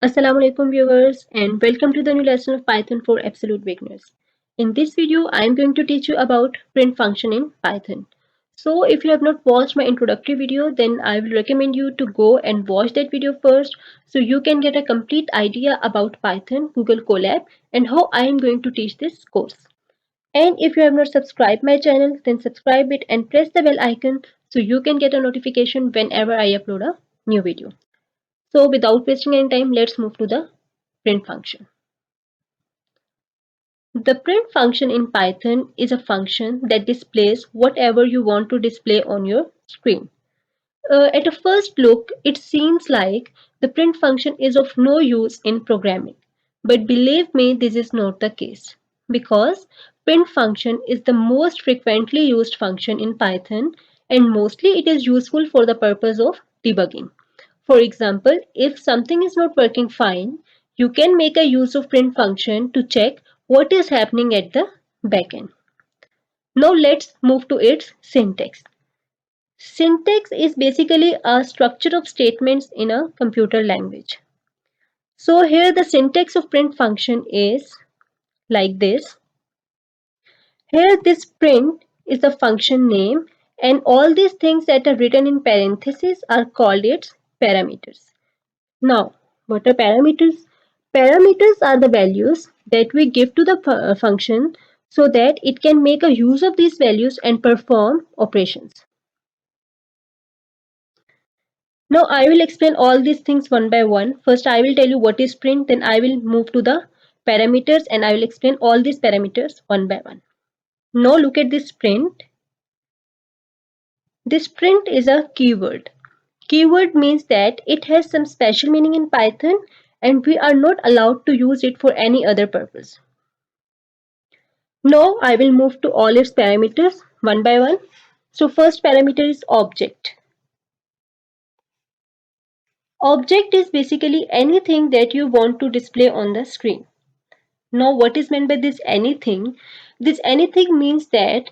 Assalamu alaikum viewers and welcome to the new lesson of Python for absolute beginners. In this video, I am going to teach you about print function in Python. So if you have not watched my introductory video, then I will recommend you to go and watch that video first so you can get a complete idea about Python, Google Colab and how I am going to teach this course. And if you have not subscribed my channel, then subscribe it and press the bell icon so you can get a notification whenever I upload a new video. So without wasting any time, let's move to the print function. The print function in Python is a function that displays whatever you want to display on your screen. At a first look, it seems like the print function is of no use in programming. But believe me, this is not the case. Because print function is the most frequently used function in Python and mostly it is useful for the purpose of debugging. For example, if something is not working fine, you can make a use of print function to check what is happening at the backend. Now let's move to its syntax. Syntax is basically a structure of statements in a computer language. So here the syntax of print function is like this. Here this print is the function name and all these things that are written in parentheses are called its parameters. Now, what are parameters? Parameters are the values that we give to the function so that it can make a use of these values and perform operations. Now I will explain all these things one by one. First I will tell you what is print, then I will move to the parameters and I will explain all these parameters one by one. Now look at this print. This print is a keyword. Keyword means that it has some special meaning in Python and we are not allowed to use it for any other purpose. Now I will move to all its parameters one by one. So first parameter is object. Object is basically anything that you want to display on the screen. Now what is meant by this anything? This anything means that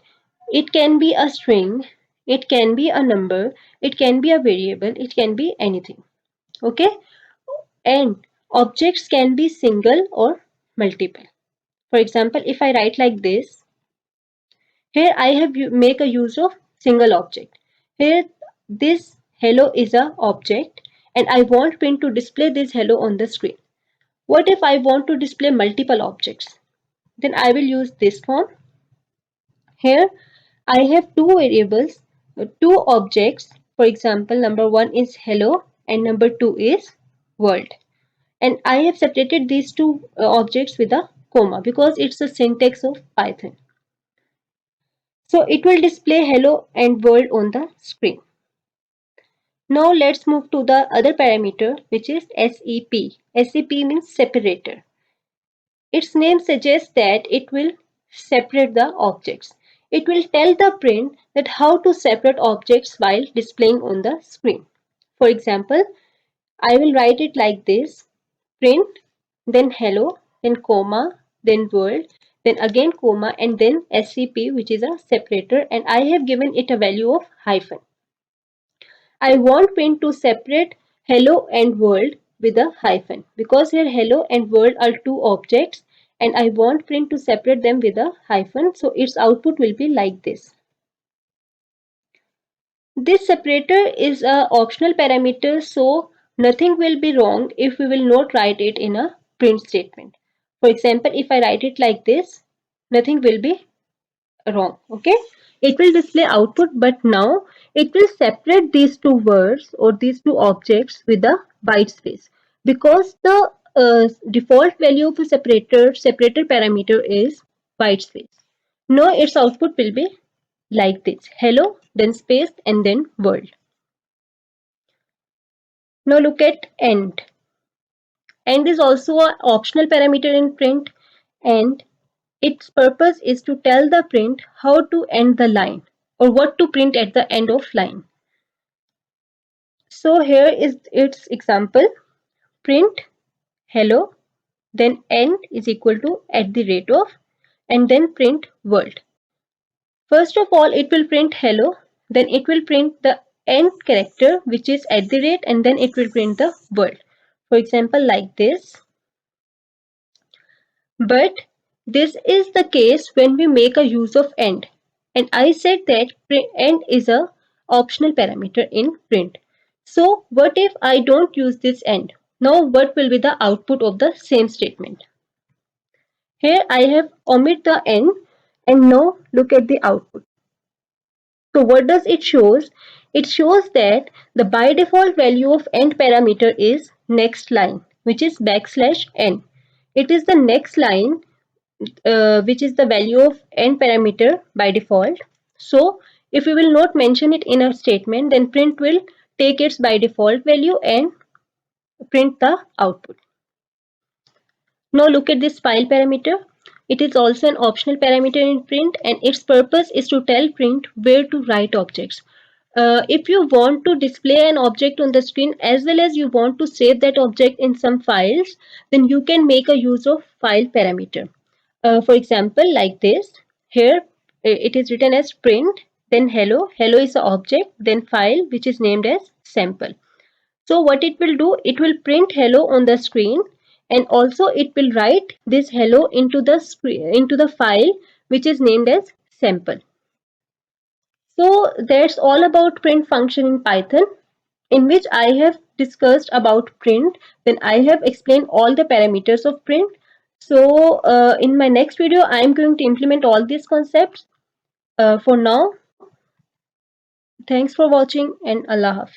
it can be a string, it can be a number, it can be a variable, it can be anything. Okay? And objects can be single or multiple. For example, if I write like this, here I have make a use of single object. Here this hello is a object and I want print to display this hello on the screen. What if I want to display multiple objects? Then I will use this form. Here I have two variables, two objects. For example, number one is hello and number two is world. And I have separated these two objects with a comma because it's the syntax of Python. So it will display hello and world on the screen. Now let's move to the other parameter which is SEP. SEP means separator. Its name suggests that it will separate the objects. It will tell the print that how to separate objects while displaying on the screen. For example, I will write it like this: print, then hello, then comma, then world, then again comma and then SCP which is a separator and I have given it a value of hyphen. I want print to separate hello and world with a hyphen because here hello and world are two objects and I want print to separate them with a hyphen, so its output will be like this. This separator is a optional parameter, so nothing will be wrong if we will not write it in a print statement. For example, if I write it like this, nothing will be wrong. Okay, it will display output, but now it will separate these two words or these two objects with a white space because the default value of a separator parameter is white space. Now its output will be like this: hello, then space, and then world. Now look at end. End is also an optional parameter in print and its purpose is to tell the print how to end the line or what to print at the end of line. So here is its example: print hello, then end is equal to at the rate of, and then print world. First of all, it will print hello, then it will print the end character which is at the rate, and then it will print the world. For example, like this. But this is the case when we make a use of AND. And I said that AND is a optional parameter in print. So what if I don't use this AND? Now what will be the output of the same statement? Here I have omit the AND and now look at the output. So what does it shows? It shows that the by default value of AND parameter is next line, which is \n. It is the next line which is the value of AND parameter by default. So if we will not mention it in a statement, then print will take its by default value and print the output. Now look at this file parameter. It is also an optional parameter in print, and its purpose is to tell print where to write objects. If you want to display an object on the screen as well as you want to save that object in some files, then you can make a use of file parameter. For example, like this. Here it is written as print, then hello. Hello is the object, then file which is named as sample. So what it will do, it will print hello on the screen, and also it will write this hello into the screen, into the file which is named as sample. So that's all about print function in Python, in which I have discussed about print. Then I have explained all the parameters of print. So in my next video, I am going to implement all these concepts. For now, thanks for watching and Allah Hafiz.